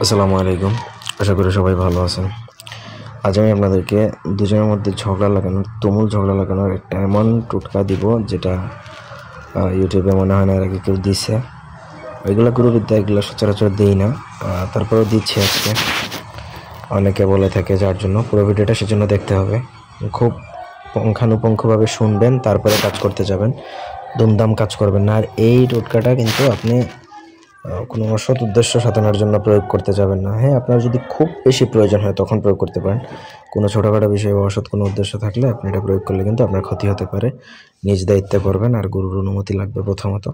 আসসালামু আলাইকুম। আশা করি সবাই ভালো আছেন। আজ আমি আপনাদেরকে দুজনের মধ্যে তুমুল ঝগড়া লাগানোর একটা এমন টোটকা দিব যেটা ইউটিউবে মনে হয় না এর আগে কেউ দিছে। ওইগুলো গুরুবিদ্যা, এগুলো সচরাচর দিই না, তারপরেও দিচ্ছি আজকে। অনেকে বলে থাকে যার জন্য পুরো ভিডিওটা সেজন্য দেখতে হবে। খুব পুঙ্খানুপুঙ্খভাবে শুনবেন, তারপরে কাজ করতে যাবেন। দুমদাম কাজ করবেন না। আর এই টোটকাটা কিন্তু আপনি কোনো অসৎ উদ্দেশ্য সাধনের জন্য প্রয়োগ করতে যাবেন না। হ্যাঁ, আপনার যদি খুব বেশি প্রয়োজন হয় তখন প্রয়োগ করতে পারেন। কোনো ছোটোখাটো বিষয়ে বা অসৎ কোনো উদ্দেশ্য থাকলে আপনি এটা প্রয়োগ করলে কিন্তু আপনার ক্ষতি হতে পারে। নিজ দায়িত্বে করবেন, আর গুরুর অনুমতি লাগবে প্রথমত।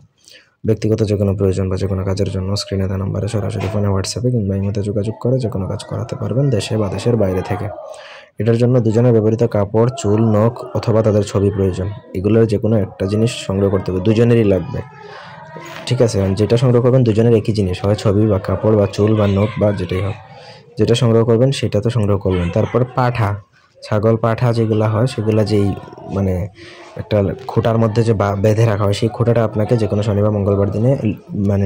ব্যক্তিগত যে কোনো প্রয়োজন বা যে কোনো কাজের জন্য স্ক্রিনে দেওয়া নাম্বারে সরাসরি ফোনে, হোয়াটসঅ্যাপে কিংবা ইমোতে যোগাযোগ করে যে কোনো কাজ করাতে পারবেন, দেশে বা দেশের বাইরে থেকে। এটার জন্য দুজনের ব্যবহৃত কাপড়, চুল, নখ অথবা তাদের ছবি প্রয়োজন। এগুলোর যে কোনো একটা জিনিস সংগ্রহ করতে হবে, দুজনেরই লাগবে। ঠিক আছে, যেটা সংগ্রহ করবেন দুজনের একই জিনিস, হয় ছবি বা কাপড় বা চুল বা নখ বা যেটাই হোক। যেটা সংগ্রহ করবেন সেটা তো সংগ্রহ করবেন। তারপর পাঠা, ছাগল পাঠা যেগুলা হয় সেগুলা যেই মানে একটা খোঁটার মধ্যে যে বেঁধে রাখা হয়, সেই খোঁটাটা আপনাকে যে কোনো শনিবার মঙ্গলবার দিনে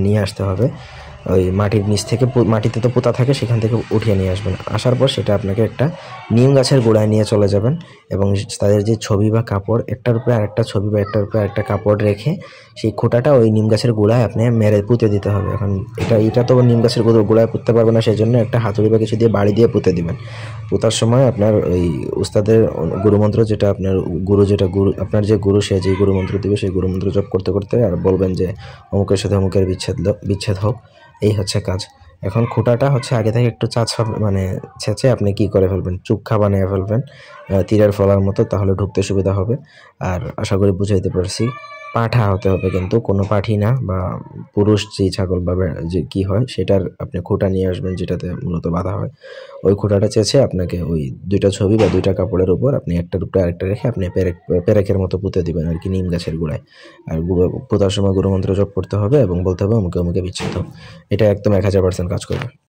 নিয়ে আসতে হবে। ওই মাটির নিচ থেকে, মাটিতে তো পোঁতা থাকে, সেখান থেকে উঠিয়ে নিয়ে আসবেন। আসার পর সেটা আপনাকে একটা নিম গাছের গোড়ায় নিয়ে চলে যাবেন এবং তাদের যে ছবি বা কাপড়, একটার উপরে আরেকটা ছবি বা একটার উপরে আরেকটা কাপড় রেখে সেই খোঁটাটা ওই নিম গাছের গোড়ায় আপনি মেরে পুঁতে দিতে হবে। এখন এটা তো নিম গাছের গোড়ায় পুঁততে পারবে না, সেই জন্য একটা হাতুড়ি বা কিছু দিয়ে বাড়ি দিয়ে পুঁতে দিবেন। পোঁতার সময় আপনার ওই উস্তাদের গুরুমন্ত্র, যেটা আপনার গুরু আপনার যে গুরু, সে যেই গুরুমন্ত্র দিবে সেই গুরুমন্ত্র জপ করতে করতে আর বলবেন যে অমুকের সাথে অমুকের বিচ্ছেদ হোক। এই হচ্ছে কাজ। এখন খোঁটাটা হচ্ছে আগে থেকে একটু ছেঁচে আপনি কি করে ফেলবেন, চুক্ষা বানিয়ে ফেলবেন তীরের ফলার মতো, তাহলে ঢুকতে সুবিধা হবে। আর আশা করি বুঝাইতে পারছি। পাঁঠা হতে হবে কিন্তু, কোনো পাঠি না, বা পুরুষ যেই ছাগল বা যে কি হয় সেটার আপনি খোঁটা নিয়ে আসবেন, যেটাতে মূলত বাঁধা হয়। ওই খোঁটাটা চেঁচে আপনাকে ওই দুইটা ছবি বা দুইটা কাপড়ের উপর আপনি একটার উপরে আরেকটা রেখে আপনি পেরেকের মতো পুঁতে দিবেন আর কি, নিম গাছের গোড়ায়। আর পোঁতার সময় গুরুমন্ত্র জপ করতে হবে এবং বলতে হবে অমুকে অমুকে বিচ্ছেদ হোক। এটা একদম 1000% কাজ করবে।